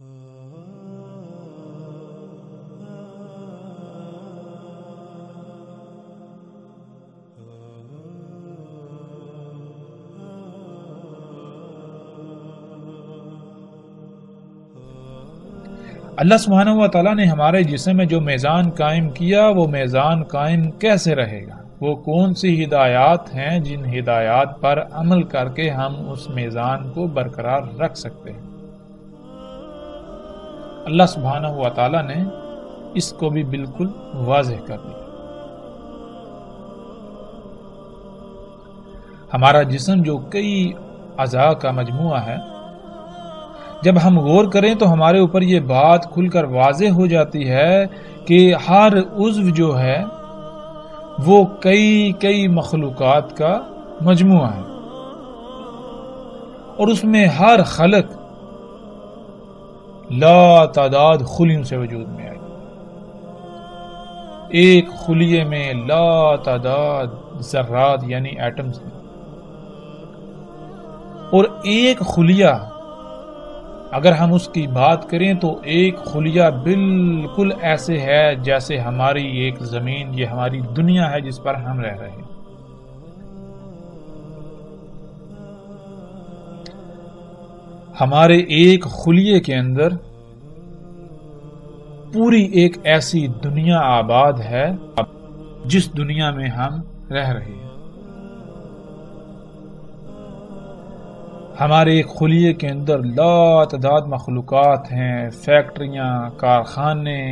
اللہ سبحانہ و تعالیٰ نے ہمارے جسم میں جو میزان قائم کیا وہ میزان قائم کیسے رہے گا؟ وہ کون سی ہدایات ہیں جن ہدایات پر عمل کر کے ہم اس میزان کو برقرار رکھ سکتے ہیں؟ اللہ سبحانہ و تعالیٰ نے اس کو بھی بالکل واضح کر دیا۔ ہمارا جسم جو کئی اعضاء کا مجموعہ ہے، جب ہم غور کریں تو ہمارے اوپر یہ بات کھل کر واضح ہو جاتی ہے کہ ہر عضو جو ہے وہ کئی مخلوقات کا مجموعہ ہے، اور اس میں ہر خلق لا تعداد خلیوں سے وجود میں آئی۔ ایک خلیے میں لا تعداد ذرات یعنی ایٹمز ہیں، اور ایک خلیہ اگر ہم اس کی بات کریں تو ایک خلیہ بالکل ایسے ہے جیسے ہماری ایک زمین، یہ ہماری دنیا ہے جس پر ہم رہ رہے ہیں۔ ہمارے ایک خلیے کے اندر پوری ایک ایسی دنیا آباد ہے جس دنیا میں ہم رہ رہے ہیں۔ ہمارے ایک خلیے کے اندر لا تعداد مخلوقات ہیں، فیکٹریاں، کارخانے،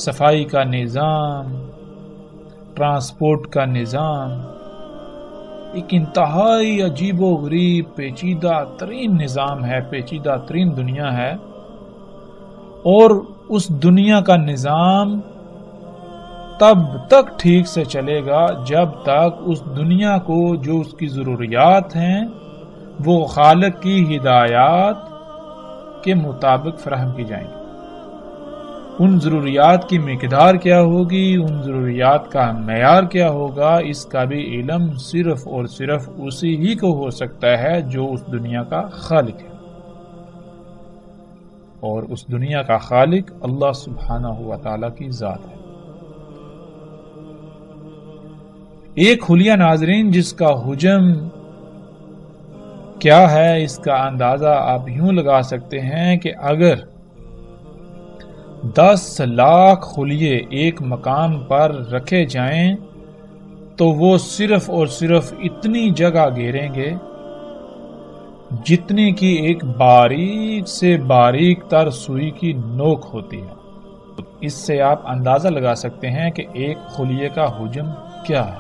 صفائی کا نظام، ٹرانسپورٹ کا نظام، ایک انتہائی عجیب و غریب پیچیدہ ترین نظام ہے، پیچیدہ ترین دنیا ہے، اور اس دنیا کا نظام تب تک ٹھیک سے چلے گا جب تک اس دنیا کو جو اس کی ضروریات ہیں وہ خالق کی ہدایات کے مطابق فراہم کی جائیں گی۔ ان ضروریات کی مقدار کیا ہوگی، ان ضروریات کا معیار کیا ہوگا، اس کا بھی علم صرف اور صرف اسی ہی کو ہو سکتا ہے جو اس دنیا کا خالق ہے، اور اس دنیا کا خالق اللہ سبحانہ و تعالی کی ذات ہے۔ ایک خلیہ ناظرین جس کا حجم کیا ہے، اس کا اندازہ آپ یوں لگا سکتے ہیں کہ اگر 10 لاکھ خلیے ایک مقام پر رکھے جائیں تو وہ صرف اور صرف اتنی جگہ گھیریں گے جتنی کی ایک باریک سے باریک تر سوئی کی نوک ہوتی ہے۔ اس سے آپ اندازہ لگا سکتے ہیں کہ ایک خلیے کا حجم کیا ہے،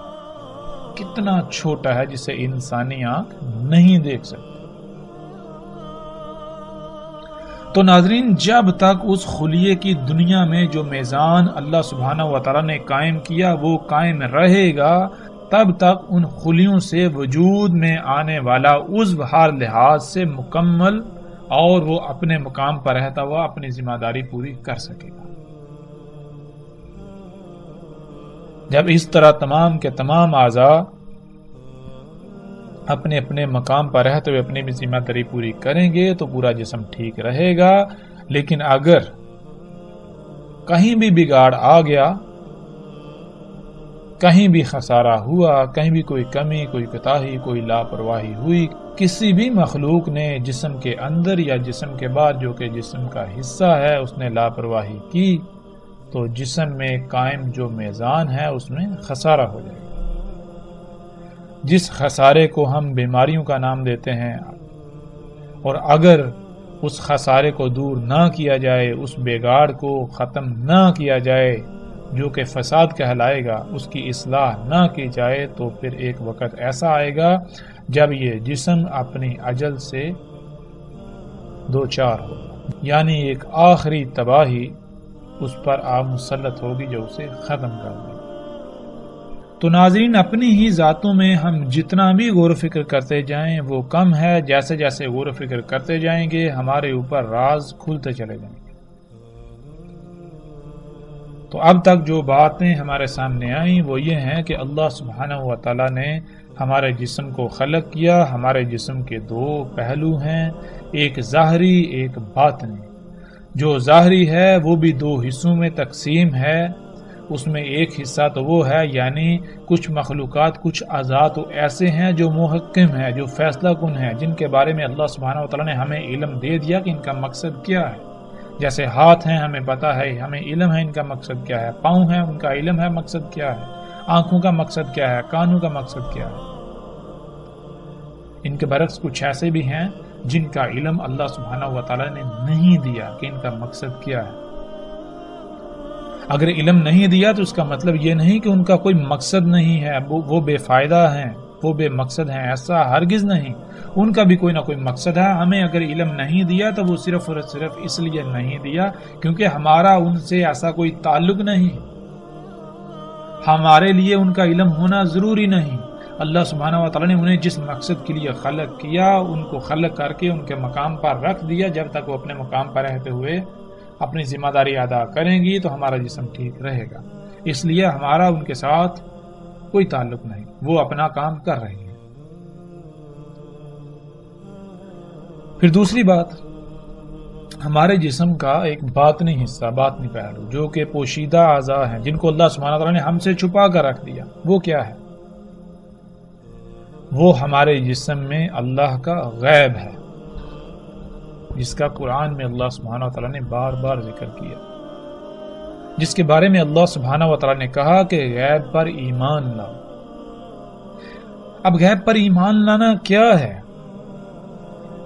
کتنا چھوٹا ہے جسے انسانی آنکھ نہیں دیکھ سکتی۔ تو ناظرین، جب تک اس خلیے کی دنیا میں جو میزان اللہ سبحانہ و تعالیٰ نے قائم کیا وہ قائم رہے گا، تب تک ان خلیوں سے وجود میں آنے والا عضو ہر لحاظ سے مکمل اور وہ اپنے مقام پر رہتا ہوا اپنی ذمہ داری پوری کر سکے گا۔ جب اس طرح تمام کے تمام اعضاء اپنے اپنے مقام پر رہتے ہوئے اپنی بھی ذمہ داری پوری کریں گے تو پورا جسم ٹھیک رہے گا، لیکن اگر کہیں بھی بگاڑ آ گیا، کہیں بھی خسارہ ہوا، کہیں بھی کوئی کمی، کوئی کوتاہی، کوئی لاپرواہی ہوئی، کسی بھی مخلوق نے جسم کے اندر یا جسم کے بعد جو کہ جسم کا حصہ ہے اس نے لاپرواہی کی تو جسم میں قائم جو میزان ہے اس میں خسارہ ہو جائے گا۔ جس خسارے کو ہم بیماریوں کا نام دیتے ہیں، اور اگر اس خسارے کو دور نہ کیا جائے، اس بگاڑ کو ختم نہ کیا جائے جو کہ فساد کہلائے گا، اس کی اصلاح نہ کی جائے تو پھر ایک وقت ایسا آئے گا جب یہ جسم اپنی اجل سے دوچار ہوگا، یعنی ایک آخری تباہی اس پر مسلط ہوگی جو اسے ختم کر دے۔ تو ناظرین، اپنی ہی ذاتوں میں ہم جتنا بھی غور و فکر کرتے جائیں وہ کم ہے، جیسے جیسے غور و فکر کرتے جائیں گے ہمارے اوپر راز کھلتے چلے جائیں گے۔ تو اب تک جو باتیں ہمارے سامنے آئیں وہ یہ ہیں کہ اللہ سبحانہ و تعالیٰ نے ہمارے جسم کو خلق کیا۔ ہمارے جسم کے دو پہلو ہیں، ایک ظاہری، ایک باطنی۔ جو ظاہری ہے وہ بھی دو حصوں میں تقسیم ہے. اس میں ایک حصہ تو وہ ہے یعنی کچھ مخلوقات کچھ اعضاء تو ایسے ہیں جو محکم ہیں، جو فیصلہ کن ہیں، جن کے بارے میں اللہ سبحانہ وتعالی نے ہمیں علم دے دیا کہ ان کا مقصد کیا ہے. جیسے ہاتھ ہیں، ہمیں پتا ہے، ہمیں علم ہے ان کا مقصد کیا ہے. پاؤں ہیں، ان کا علم ہے مقصد کیا ہے. آنکھوں کا مقصد کیا ہے، کانوں کا مقصد کیا ہے. ان کے برعکس کچھ ایسے بھی ہیں جن کا علم اللہ سبحانہ وتعالی نے نہیں دیا کہ ان کا مقصد کیا ہے. اگر علم نہیں دیا تو اس کا مطلب یہ نہیں کہ ان کا کوئی مقصد نہیں ہے، وہ بے فائدہ ہیں، وہ بے مقصد ہیں. ایسا ہرگز نہیں. ان کا بھی کوئی نہ کوئی مقصد ہے. ہمیں اگر علم نہیں دیا تو وہ صرف اور صرف اس لیے نہیں دیا کیونکہ ہمارا ان سے ایسا کوئی تعلق نہیں. ہمارے لیے ان کا علم ہونا ضروری نہیں. اللہ سبحانہ وتعالی نے انہیں جس مقصد کے لیے خلق کیا ان کو خلق کر کے ان کے مقام پر رکھ دیا. جب تک وہ اپنے مقام پر رہتے ہوئے اپنی ذمہ داری ادا کریں گی تو ہمارا جسم ٹھیک رہے گا. اس لیے ہمارا ان کے ساتھ کوئی تعلق نہیں. وہ اپنا کام کر رہے ہیں. پھر دوسری بات، ہمارے جسم کا ایک باطنی حصہ، باطنی پہلو جو کہ پوشیدہ اعضاء ہیں جن کو اللہ سبحانہ وتعالی نے ہم سے چھپا کر رکھ دیا. وہ کیا ہے؟ وہ ہمارے جسم میں اللہ کا غیب ہے جس کا قرآن میں اللہ سبحانہ وتعالی نے بار بار ذکر کیا، جس کے بارے میں اللہ سبحانہ وتعالی نے کہا کہ غیب پر ایمان لاؤ. اب غیب پر ایمان لانا کیا ہے؟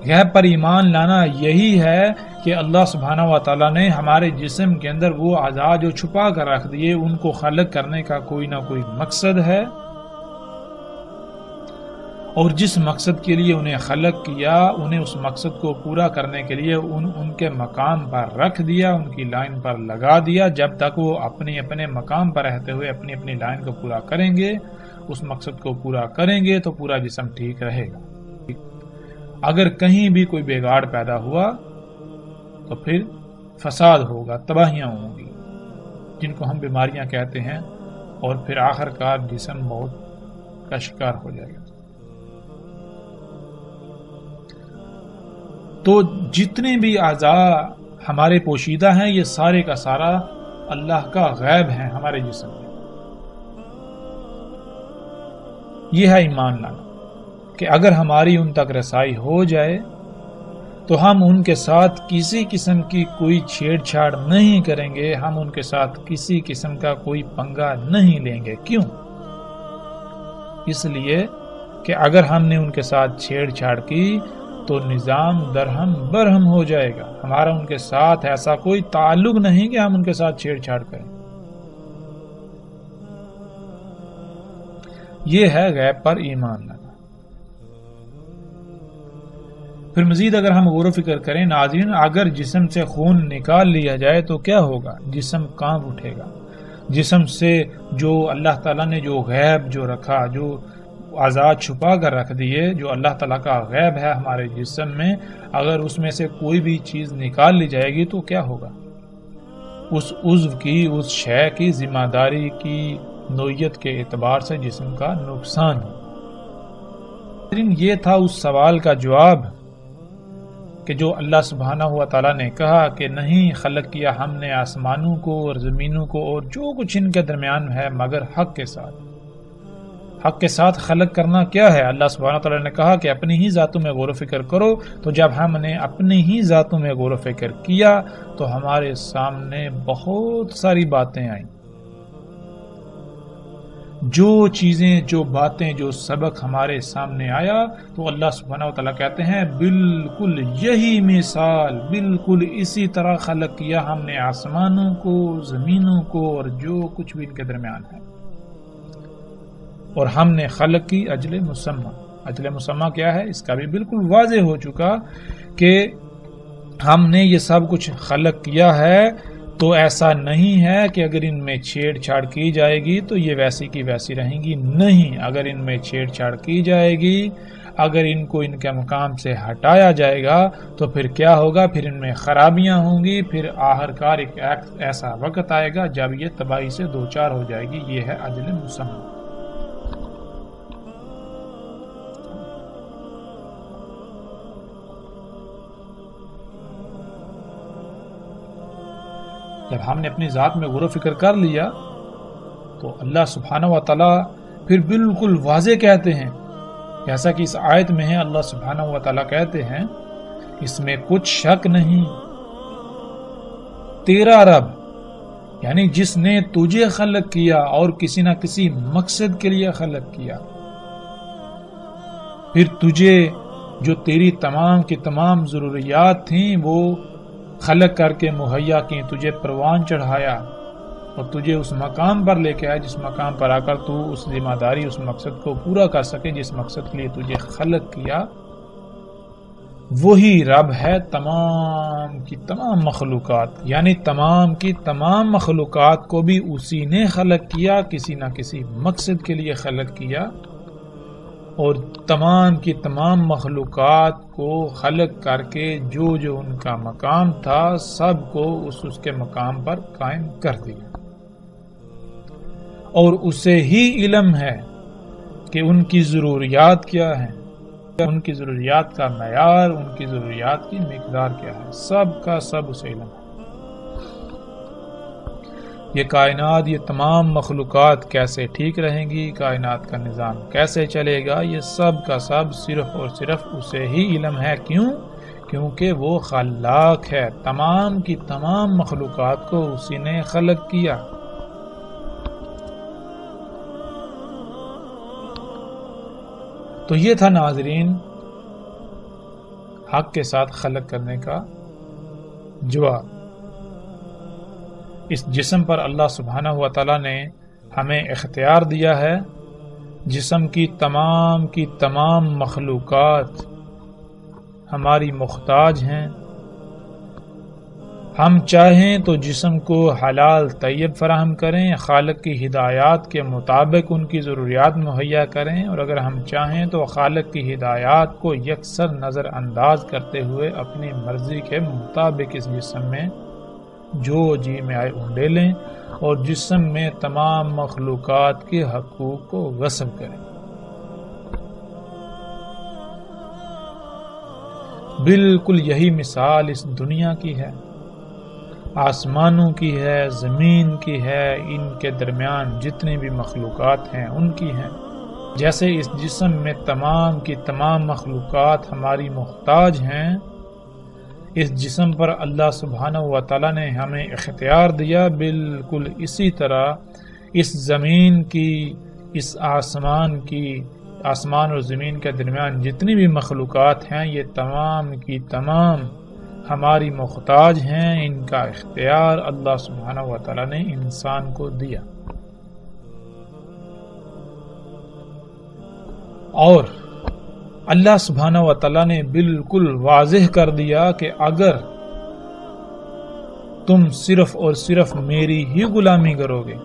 غیب پر ایمان لانا یہی ہے کہ اللہ سبحانہ وتعالی نے ہمارے جسم کے اندر وہ اعضاء جو چھپا کر رکھ دیے ان کو خلق کرنے کا کوئی نہ کوئی مقصد ہے، اور جس مقصد کے لیے انہیں خلق کیا انہیں اس مقصد کو پورا کرنے کے لیے ان کے مقام پر رکھ دیا، ان کی لائن پر لگا دیا. جب تک وہ اپنے اپنے مقام پر رہتے ہوئے اپنی اپنی لائن کو پورا کریں گے، اس مقصد کو پورا کریں گے تو پورا جسم ٹھیک رہے گا. اگر کہیں بھی کوئی بگاڑ پیدا ہوا تو پھر فساد ہوگا، تباہیاں ہوں گی جن کو ہم بیماریاں کہتے ہیں، اور پھر آخر کار جسم موت کا شکار ہو جائے گا. تو جتنے بھی اعضاء ہمارے پوشیدہ ہیں یہ سارے کا سارا اللہ کا غیب ہے ہمارے جسم میں. یہ ہے ایمان لانا کہ اگر ہماری ان تک رسائی ہو جائے تو ہم ان کے ساتھ کسی قسم کی کوئی چھیڑ چھاڑ نہیں کریں گے، ہم ان کے ساتھ کسی قسم کا کوئی پنگا نہیں لیں گے. کیوں؟ اس لیے کہ اگر ہم نے ان کے ساتھ چھیڑ چھاڑ کی تو نظام درہم برہم ہو جائے گا. ہمارا ان کے ساتھ ایسا کوئی تعلق نہیں کہ ہم ان کے ساتھ چھیڑ چھاڑ کریں. یہ ہے غیب پر ایمان لانا. پھر مزید اگر ہم غور و فکر کریں ناظرین، اگر جسم سے خون نکال لیا جائے تو کیا ہوگا؟ جسم کانپ اٹھے گا. جسم سے جو اللہ تعالیٰ نے جو غیب جو رکھا، جو اعضاء چھپا کر رکھ دیے، جو اللہ تعالیٰ کا غیب ہے ہمارے جسم میں، اگر اس میں سے کوئی بھی چیز نکال لی جائے گی تو کیا ہوگا؟ اس عضو کی، اس شے کی ذمہ داری کی نوعیت کے اعتبار سے جسم کا نقصان ہو. یہ تھا اس سوال کا جواب کہ جو اللہ سبحانہ و تعالیٰ نے کہا کہ نہیں خلق کیا ہم نے آسمانوں کو اور زمینوں کو اور جو کچھ ان کے درمیان ہے مگر حق کے ساتھ. حق کے ساتھ خلق کرنا کیا ہے؟ اللہ سبحانہ وتعالی نے کہا کہ اپنی ہی ذاتوں میں غور و فکر کرو. تو جب ہم نے اپنی ہی ذاتوں میں غور و فکر کیا تو ہمارے سامنے بہت ساری باتیں آئیں. جو چیزیں، جو باتیں، جو سبق ہمارے سامنے آیا تو اللہ سبحانہ وتعالی کہتے ہیں بالکل یہی مثال، بالکل اسی طرح خلق کیا ہم نے آسمانوں کو، زمینوں کو اور جو کچھ بھی ان کے درمیان ہے. اور ہم نے خلق کی اجل مسمى. اجل مسمى کیا ہے؟ اس کا بھی بالکل واضح ہو چکا کہ ہم نے یہ سب کچھ خلق کیا ہے تو ایسا نہیں ہے کہ اگر ان میں چھیڑ چھاڑ کی جائے گی تو یہ ویسی کی ویسی رہیں گی. نہیں، اگر ان میں چھیڑ چھاڑ کی جائے گی، اگر ان کو ان کے مقام سے ہٹایا جائے گا تو پھر کیا ہوگا؟ پھر ان میں خرابیاں ہوں گی. پھر آخرکار ایک ایسا وقت آئے گا جب یہ تباہی سے دوچار ہو جائے گی. یہ ہے اجل مسمى. جب ہم نے اپنی ذات میں غور و فکر کر لیا تو اللہ سبحانہ و تعالیٰ پھر بالکل واضح کہتے ہیں، جیسا کہ اس آیت میں ہے، اللہ سبحانہ و تعالیٰ کہتے ہیں اس میں کچھ شک نہیں، تیرا رب یعنی جس نے تجھے خلق کیا اور کسی نہ کسی مقصد کے لیے خلق کیا، پھر تجھے جو تیری تمام کی تمام ضروریات تھیں وہ خلق کر کے مہیا کی، تجھے پروان چڑھایا اور تجھے اس مقام پر لے کے آیا جس مقام پر آ کر تو اس ذمہ داری، اس مقصد کو پورا کر سکے جس مقصد کے لیے تجھے خلق کیا، وہی رب ہے تمام کی تمام مخلوقات، یعنی تمام کی تمام مخلوقات کو بھی اسی نے خلق کیا، کسی نہ کسی مقصد کے لیے خلق کیا، اور تمام کی تمام مخلوقات کو خلق کر کے جو جو ان کا مقام تھا سب کو اس کے مقام پر قائم کر دیا، اور اسے ہی علم ہے کہ ان کی ضروریات کیا ہیں، ان کی ضروریات کا معیار، ان کی ضروریات کی مقدار کیا ہے، سب کا سب اسے علم ہے۔ یہ کائنات، یہ تمام مخلوقات کیسے ٹھیک رہیں گی، کائنات کا نظام کیسے چلے گا، یہ سب کا سب صرف اور صرف اسے ہی علم ہے۔ کیوں؟ کیونکہ وہ خلاق ہے، تمام کی تمام مخلوقات کو اسی نے خلق کیا۔ تو یہ تھا ناظرین حق کے ساتھ خلق کرنے کا جواب۔ اس جسم پر اللہ سبحانہ و تعالیٰ نے ہمیں اختیار دیا ہے، جسم کی تمام مخلوقات ہماری محتاج ہیں، ہم چاہیں تو جسم کو حلال طیب فراہم کریں، خالق کی ہدایات کے مطابق ان کی ضروریات مہیا کریں، اور اگر ہم چاہیں تو خالق کی ہدایات کو یکسر نظر انداز کرتے ہوئے اپنی مرضی کے مطابق اس جسم میں جو جی میں آئے انڈے لیں اور جسم میں تمام مخلوقات کے حقوق کو غصب کریں۔ بالکل یہی مثال اس دنیا کی ہے، آسمانوں کی ہے، زمین کی ہے، ان کے درمیان جتنی بھی مخلوقات ہیں ان کی ہیں۔ جیسے اس جسم میں تمام کی تمام مخلوقات ہماری محتاج ہیں، اس جسم پر اللہ سبحانہ و تعالیٰ نے ہمیں اختیار دیا، بالکل اسی طرح اس زمین کی، اس آسمان اور زمین کے درمیان جتنی بھی مخلوقات ہیں یہ تمام کی تمام ہماری محتاج ہیں، ان کا اختیار اللہ سبحانہ و تعالیٰ نے انسان کو دیا۔ اور اللہ سبحانہ و تعالیٰ نے بالکل واضح کر دیا کہ اگر تم صرف اور صرف میری ہی غلامی کرو گے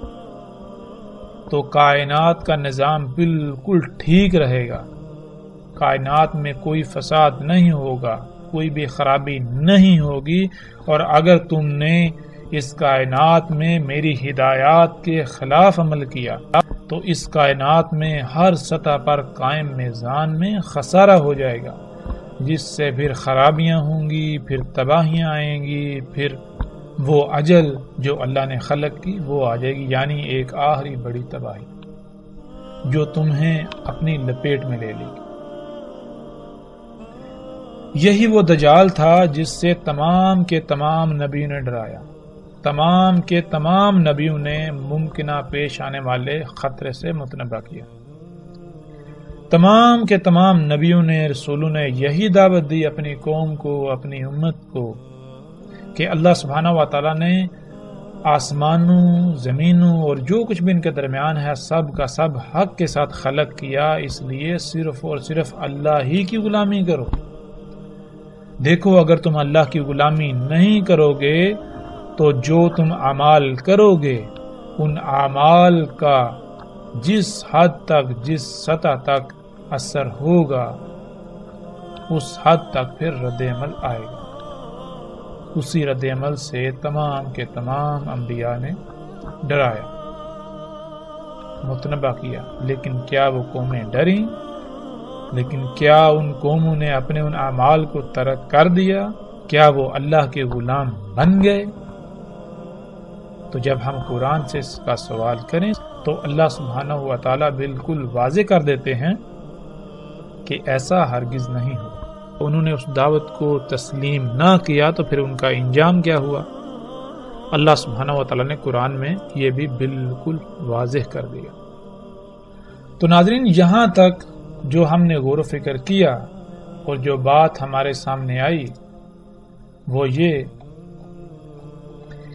تو کائنات کا نظام بالکل ٹھیک رہے گا، کائنات میں کوئی فساد نہیں ہوگا، کوئی بھی خرابی نہیں ہوگی، اور اگر تم نے اس کائنات میں میری ہدایات کے خلاف عمل کیا تو اس کائنات میں ہر سطح پر قائم میزان میں خسارہ ہو جائے گا، جس سے پھر خرابیاں ہوں گی، پھر تباہیاں آئیں گی، پھر وہ اجل جو اللہ نے خلق کی وہ آ جائے گی، یعنی ایک آخری بڑی تباہی جو تمہیں اپنی لپیٹ میں لے لے گی۔ یہی وہ دجال تھا جس سے تمام کے تمام نبیوں نے ڈرایا، تمام کے تمام نبیوں نے ممکنہ پیش آنے والے خطرے سے متنبہ کیا، تمام کے تمام نبیوں نے، رسولوں نے یہی دعوت دی اپنی قوم کو، اپنی امت کو، کہ اللہ سبحانہ و تعالیٰ نے آسمانوں، زمینوں اور جو کچھ بھی ان کے درمیان ہے سب کا سب حق کے ساتھ خلق کیا، اس لیے صرف اور صرف اللہ ہی کی غلامی کرو۔ دیکھو اگر تم اللہ کی غلامی نہیں کرو گے تو جو تم اعمال کرو گے ان اعمال کا جس حد تک، جس سطح تک اثر ہوگا اس حد تک پھر رد عمل آئے گا۔ اسی رد عمل سے تمام کے تمام انبیاء نے ڈرایا، متنبہ کیا، لیکن کیا وہ قومیں ڈریں؟ لیکن کیا ان قوموں نے اپنے ان اعمال کو ترک کر دیا؟ کیا وہ اللہ کے غلام بن گئے؟ تو جب ہم قرآن سے اس کا سوال کریں تو اللہ سبحانہ و تعالیٰ بالکل واضح کر دیتے ہیں کہ ایسا ہرگز نہیں ہو. انہوں نے اس دعوت کو تسلیم نہ کیا تو پھر ان کا انجام کیا ہوا؟ اللہ سبحانہ و تعالیٰ نے قرآن میں یہ بھی بالکل واضح کر دیا. تو ناظرین، یہاں تک جو ہم نے غور و فکر کیا اور جو بات ہمارے سامنے آئی وہ یہ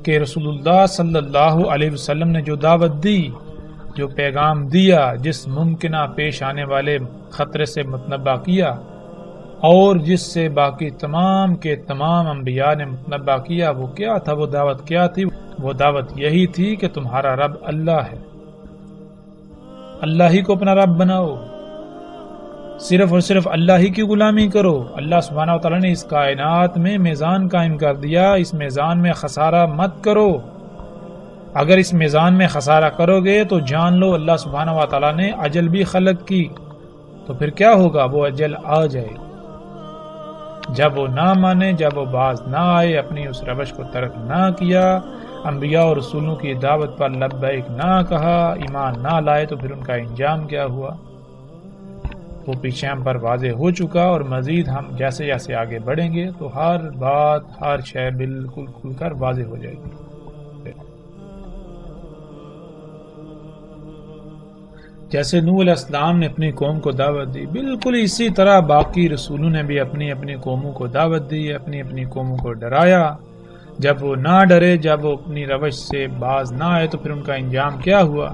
کہ رسول اللہ صلی اللہ علیہ وسلم نے جو دعوت دی، جو پیغام دیا، جس ممکنہ پیش آنے والے خطرے سے متنبہ کیا اور جس سے باقی تمام کے تمام انبیاء نے متنبہ کیا، وہ کیا تھا؟ وہ دعوت کیا تھی؟ وہ دعوت یہی تھی کہ تمہارا رب اللہ ہے، اللہ ہی کو اپنا رب بناؤ، صرف اور صرف اللہ ہی کی غلامی کرو. اللہ سبحانہ و تعالیٰ نے اس کائنات میں میزان قائم کر دیا، اس میزان میں خسارہ مت کرو. اگر اس میزان میں خسارہ کرو گے تو جان لو اللہ سبحانہ و تعالیٰ نے اجل بھی خلق کی. تو پھر کیا ہوگا؟ وہ اجل آ جائے. جب وہ نہ مانے، جب وہ باز نہ آئے، اپنی اس روش کو ترک نہ کیا، انبیاء اور رسولوں کی دعوت پر لبیک نہ کہا، ایمان نہ لائے، تو پھر ان کا انجام کیا ہوا؟ وہ پیچھے ہم پر واضح ہو چکا، اور مزید ہم جیسے جیسے آگے بڑھیں گے تو ہر بات، ہر شے بالکل کھل کر واضح ہو جائے گی. جیسے نوح علیہ السلام نے اپنی قوم کو دعوت دی، بالکل اسی طرح باقی رسولوں نے بھی اپنی اپنی قوموں کو دعوت دی، اپنی اپنی قوموں کو ڈرایا. جب وہ نہ ڈرے، جب وہ اپنی روش سے باز نہ آئے تو پھر ان کا انجام کیا ہوا؟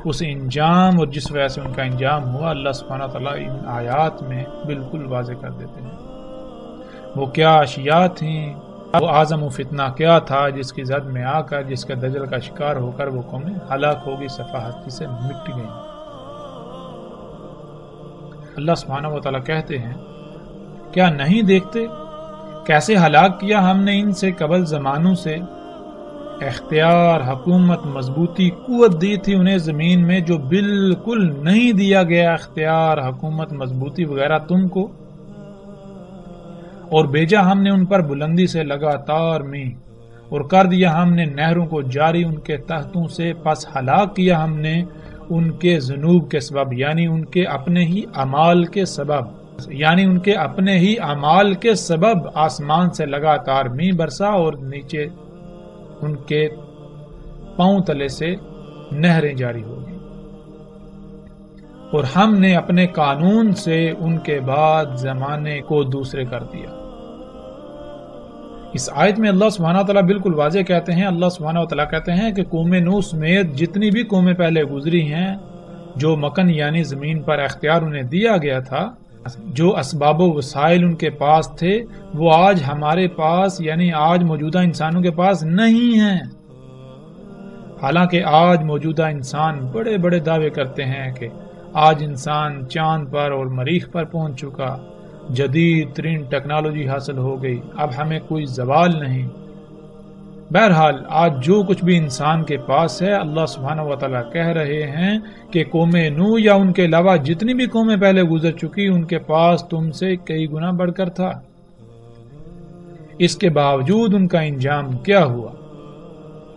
اس انجام اور جس وجہ سے ان کا انجام ہوا اللہ سبحانہ تعالیٰ ان آیات میں بالکل واضح کر دیتے ہیں. وہ کیا اشیاء تھیں، وہ اعظم و فتنہ کیا تھا جس کی زد میں آ کر، جس کے دجل کا شکار ہو کر وہ قومیں ہلاک ہوگی، صفحاتی سے مٹ گئیں. اللہ سبحانہ و تعالیٰ کہتے ہیں کیا نہیں دیکھتے کیسے ہلاک کیا ہم نے ان سے قبل زمانوں سے؟ اختیار، حکومت، مضبوطی، قوت دی تھی انہیں زمین میں جو بالکل نہیں دیا گیا اختیار، حکومت، مضبوطی وغیرہ تم کو، اور بھیجا ہم نے ان پر بلندی سے لگاتار میں، اور کر دیا ہم نے نہروں کو جاری ان کے تحتوں سے، پس ہلاک کیا ہم نے ان کے ذنوب کے سبب، یعنی ان کے اپنے ہی اعمال کے سبب، یعنی ان کے اپنے ہی اعمال کے سبب آسمان سے لگاتار می برسا اور نیچے ان کے پاؤں تلے سے نہریں جاری ہو گئی. اور ہم نے اپنے قانون سے ان کے بعد زمانے کو دوسرے کر دیا. اس آیت میں اللہ سبحانہ وتعالیٰ بالکل واضح کہتے ہیں، اللہ سبحانہ وتعالیٰ کہتے ہیں کہ قوم نوح سمیت جتنی بھی قومیں پہلے گزری ہیں، جو مکن یعنی زمین پر اختیار انہیں دیا گیا تھا، جو اسباب و وسائل ان کے پاس تھے، وہ آج ہمارے پاس یعنی آج موجودہ انسانوں کے پاس نہیں ہیں. حالانکہ آج موجودہ انسان بڑے بڑے دعوے کرتے ہیں کہ آج انسان چاند پر اور مریخ پر پہنچ چکا، جدید ترین ٹیکنالوجی حاصل ہو گئی، اب ہمیں کوئی زوال نہیں. بہرحال آج جو کچھ بھی انسان کے پاس ہے، اللہ سبحانہ و تعالیٰ کہہ رہے ہیں کہ قوم نوح یا ان کے علاوہ جتنی بھی قومیں پہلے گزر چکی، ان کے پاس تم سے کئی گنا بڑھ کر تھا. اس کے باوجود ان کا انجام کیا ہوا؟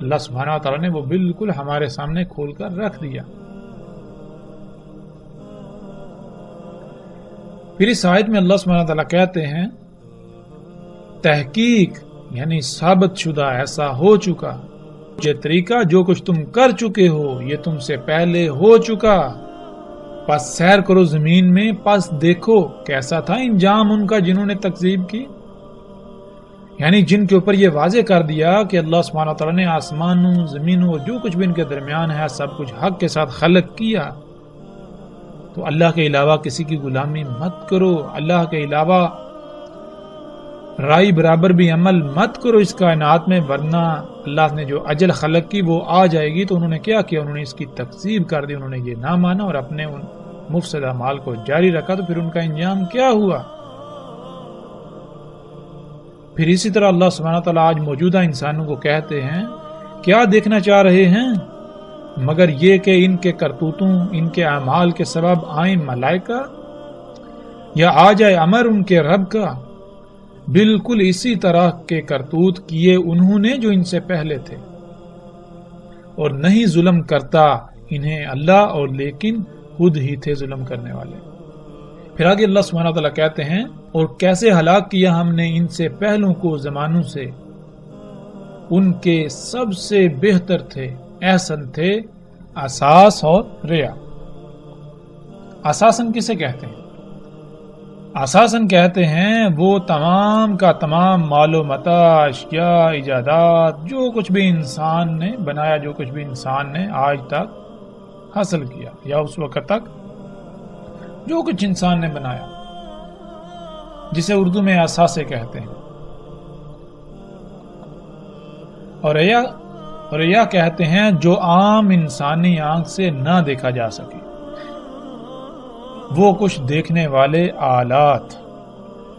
اللہ سبحانہ و تعالیٰ نے وہ بالکل ہمارے سامنے کھول کر رکھ دیا. پھر اس آیت میں اللہ سبحانہ وتعالیٰ کہتے ہیں تحقیق یعنی ثابت شدہ ایسا ہو چکا، یہ طریقہ جو کچھ تم کر چکے ہو یہ تم سے پہلے ہو چکا، پس سیر کرو زمین میں، پس دیکھو کیسا تھا انجام ان کا جنہوں نے تکذیب کی. یعنی جن کے اوپر یہ واضح کر دیا کہ اللہ سبحانہ وتعالیٰ نے آسمانوں، زمینوں اور جو کچھ بھی ان کے درمیان ہے سب کچھ حق کے ساتھ خلق کیا، تو اللہ کے علاوہ کسی کی غلامی مت کرو، اللہ کے علاوہ رائی برابر بھی عمل مت کرو اس کائنات میں، ورنہ اللہ نے جو اجل خلق کی وہ آ جائے گی. تو انہوں نے کیا کیا؟ انہوں نے اس کی تکذیب کر دی، انہوں نے یہ نہ مانا اور اپنے ان مفسد اعمال کو جاری رکھا. تو پھر ان کا انجام کیا ہوا؟ پھر اسی طرح اللہ سبحانہ تعالیٰ آج موجودہ انسانوں کو کہتے ہیں کیا دیکھنا چاہ رہے ہیں مگر یہ کہ ان کے کرتوتوں، ان کے اعمال کے سبب آئیں ملائکہ یا آ جائے امر ان کے رب کا. بالکل اسی طرح کے کرتوت کیے انہوں نے جو ان سے پہلے تھے. اور نہیں ظلم کرتا انہیں اللہ، اور لیکن خود ہی تھے ظلم کرنے والے۔ پھر آگے اللہ سبحانہ وتعالی کہتے ہیں اور کیسے ہلاک کیا ہم نے ان سے پہلوں کو زمانوں سے، ان کے سب سے بہتر تھے، احسن تھے اساس اور ریا۔ اساسن کسے کہتے ہیں؟ اساسن کہتے ہیں وہ تمام کا تمام مال و متاع، اشیاء، ایجادات، جو کچھ بھی انسان نے بنایا، جو کچھ بھی انسان نے آج تک حاصل کیا یا اس وقت تک جو کچھ انسان نے بنایا، جسے اردو میں اثاثے کہتے ہیں۔ اور ریا کہتے ہیں جو عام انسانی آنکھ سے نہ دیکھا جا سکے، وہ کچھ دیکھنے والے آلات،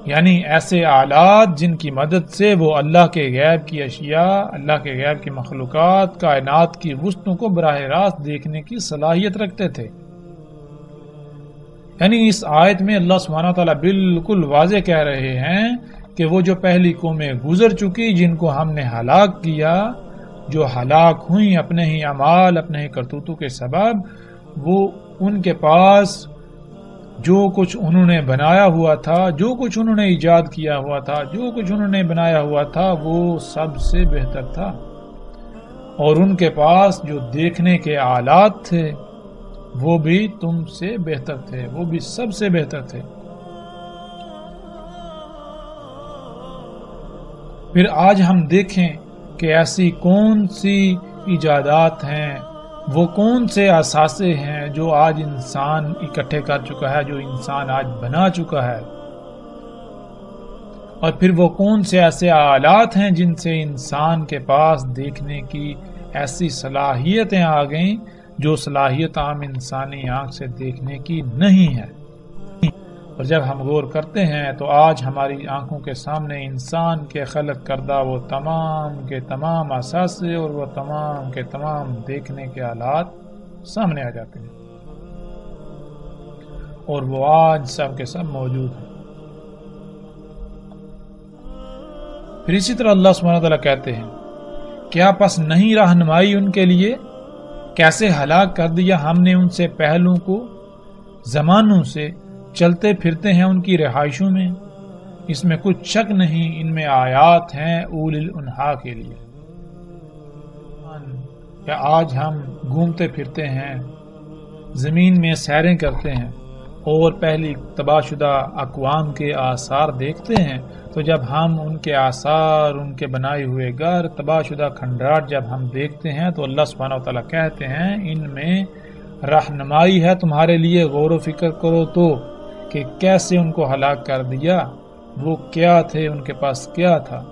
یعنی ایسے آلات جن کی مدد سے وہ اللہ کے غیب کی اشیاء، اللہ کے غیب کی مخلوقات، کائنات کی وسطوں کو براہ راست دیکھنے کی صلاحیت رکھتے تھے۔ یعنی اس آیت میں اللہ سبحانہ وتعالی بالکل واضح کہہ رہے ہیں کہ وہ جو پہلی قومیں گزر چکی، جن کو ہم نے ہلاک کیا، جو ہلاک ہوئیں اپنے ہی اعمال، اپنے ہی کرتوتوں کے سبب، وہ ان کے پاس جو کچھ انہوں نے بنایا ہوا تھا، جو کچھ انہوں نے ایجاد کیا ہوا تھا، جو کچھ انہوں نے بنایا ہوا تھا، وہ سب سے بہتر تھا۔ اور ان کے پاس جو دیکھنے کے آلات تھے وہ بھی تم سے بہتر تھے، وہ بھی سب سے بہتر تھے۔ پھر آج ہم دیکھیں کہ ایسی کون سی ایجادات ہیں، وہ کون سے اثاثے ہیں جو آج انسان اکٹھے کر چکا ہے، جو انسان آج بنا چکا ہے، اور پھر وہ کون سے ایسے آلات ہیں جن سے انسان کے پاس دیکھنے کی ایسی صلاحیتیں آ گئیں جو صلاحیت عام انسانی آنکھ سے دیکھنے کی نہیں ہے۔ اور جب ہم غور کرتے ہیں تو آج ہماری آنکھوں کے سامنے انسان کے خلق کردہ وہ تمام کے تمام اثاثے اور وہ تمام کے تمام دیکھنے کے آلات سامنے آ جاتے ہیں، اور وہ آج سب کے سب موجود ہیں۔ پھر اسی طرح اللہ سبحانہ وتعالی کہتے ہیں کیا پس نہیں رہنمائی ان کے لیے، کیسے ہلاک کر دیا ہم نے ان سے پہلوں کو، زمانوں سے چلتے پھرتے ہیں ان کی رہائشوں میں، اس میں کچھ شک نہیں، ان میں آیات ہیں اولی الانہا کے لیے۔ کیا آج ہم گھومتے پھرتے ہیں، زمین میں سیریں کرتے ہیں اور پہلی تباہ شدہ اقوام کے آثار دیکھتے ہیں، تو جب ہم ان کے آثار، ان کے بنائے ہوئے گھر، تباہ شدہ کھنڈرات جب ہم دیکھتے ہیں تو اللہ سبحانہ وتعالی کہتے ہیں ان میں رہنمائی ہے تمہارے لیے، غور و فکر کرو تو کہ کیسے ان کو ہلاک کر دیا، وہ کیا تھے، ان کے پاس کیا تھا۔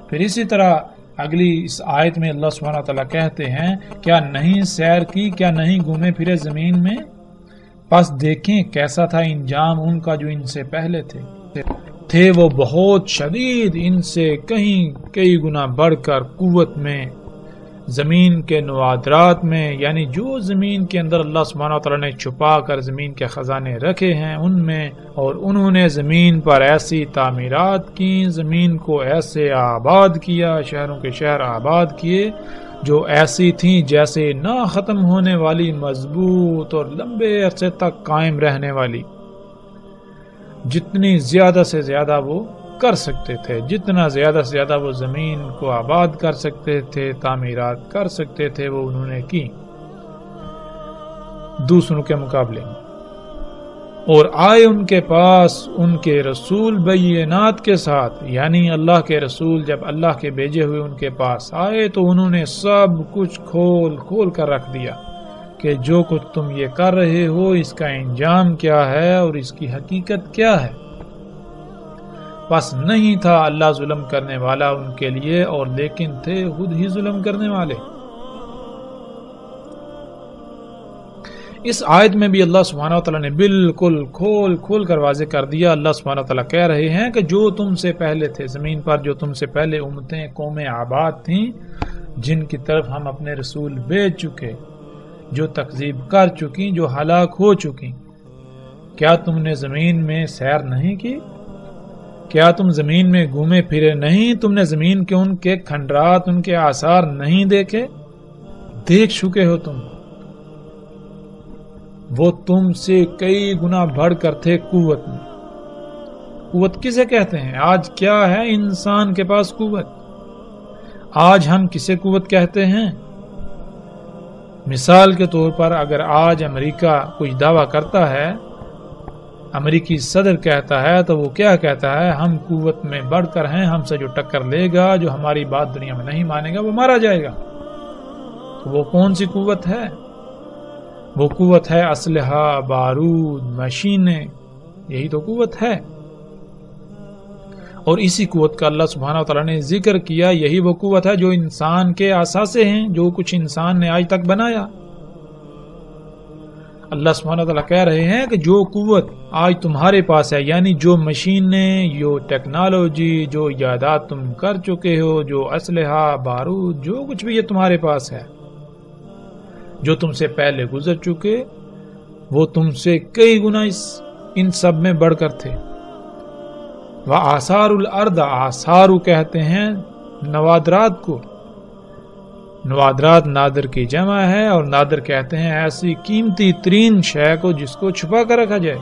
پھر اسی طرح اگلی اس آیت میں اللہ سبحانہ وتعالی کہتے ہیں کیا نہیں سیر کی، کیا نہیں گھومے پھرے زمین میں، پس دیکھیں کیسا تھا انجام ان کا جو ان سے پہلے تھے وہ بہت شدید، ان سے کئی گنا بڑھ کر قوت میں، زمین کے نوادرات میں، یعنی جو زمین کے اندر اللہ سبحانہ وتعالی نے چھپا کر زمین کے خزانے رکھے ہیں ان میں، اور انہوں نے زمین پر ایسی تعمیرات کی، زمین کو ایسے آباد کیا، شہروں کے شہر آباد کیے جو ایسی تھیں جیسے نہ ختم ہونے والی، مضبوط اور لمبے عرصے تک قائم رہنے والی، جتنی زیادہ سے زیادہ وہ کر سکتے تھے، جتنا زیادہ سے زیادہ وہ زمین کو آباد کر سکتے تھے، تعمیرات کر سکتے تھے، وہ انہوں نے کی دوسروں کے مقابلے میں۔ اور آئے ان کے پاس ان کے رسول بینات کے ساتھ، یعنی اللہ کے رسول جب اللہ کے بھیجے ہوئے ان کے پاس آئے تو انہوں نے سب کچھ کھول کر رکھ دیا کہ جو کچھ تم یہ کر رہے ہو اس کا انجام کیا ہے اور اس کی حقیقت کیا ہے۔ بس نہیں تھا اللہ ظلم کرنے والا ان کے لیے، اور لیکن تھے خود ہی ظلم کرنے والے۔ اس آیت میں بھی اللہ سبحانہ وتعالی نے بالکل کھول کر واضح کر دیا۔ اللہ سبحانہ وتعالی کہہ رہے ہیں کہ جو تم سے پہلے تھے زمین پر، جو تم سے پہلے امتیں، قومیں آباد تھیں، جن کی طرف ہم اپنے رسول بھیج چکے، جو تکذیب کر چکی، جو ہلاک ہو چکی، کیا تم نے زمین میں سیر نہیں کی؟ کیا تم زمین میں گھومے پھرے نہیں؟ تم نے زمین کے ان کے کھنڈرات، ان کے آثار نہیں دیکھے؟ دیکھ چکے ہو تم، وہ تم سے کئی گنا بڑھ کر تھے قوت میں۔ قوت کسے کہتے ہیں؟ آج کیا ہے انسان کے پاس قوت؟ آج ہم کسے قوت کہتے ہیں؟ مثال کے طور پر اگر آج امریکہ کچھ دعویٰ کرتا ہے، امریکی صدر کہتا ہے، تو وہ کیا کہتا ہے؟ ہم قوت میں بڑھ کر ہیں، ہم سے جو ٹکر لے گا، جو ہماری بات دنیا میں نہیں مانے گا، وہ مارا جائے گا۔ تو وہ کون سی قوت ہے؟ وہ قوت ہے اسلحہ، بارود، مشینیں، یہی تو قوت ہے۔ اور اسی قوت کا اللہ سبحانہ وتعالی نے ذکر کیا، یہی وہ قوت ہے جو انسان کے اثاثے ہیں، جو کچھ انسان نے آج تک بنایا۔ اللہ سبحانہ وتعالی کہہ رہے ہیں کہ جو قوت آج تمہارے پاس ہے، یعنی جو مشینیں، جو ٹیکنالوجی، جو ایجادات تم کر چکے ہو، جو اسلحہ، بارود، جو کچھ بھی یہ تمہارے پاس ہے، جو تم سے پہلے گزر چکے، وہ تم سے کئی گنا ان سب میں بڑھ کر تھے۔ وآثار الارض، آثار کہتے ہیں نوادرات کو، نوادرات نادر کی جمع ہے، اور نادر کہتے ہیں ایسی قیمتی ترین شے کو جس کو چھپا کر رکھا جائے۔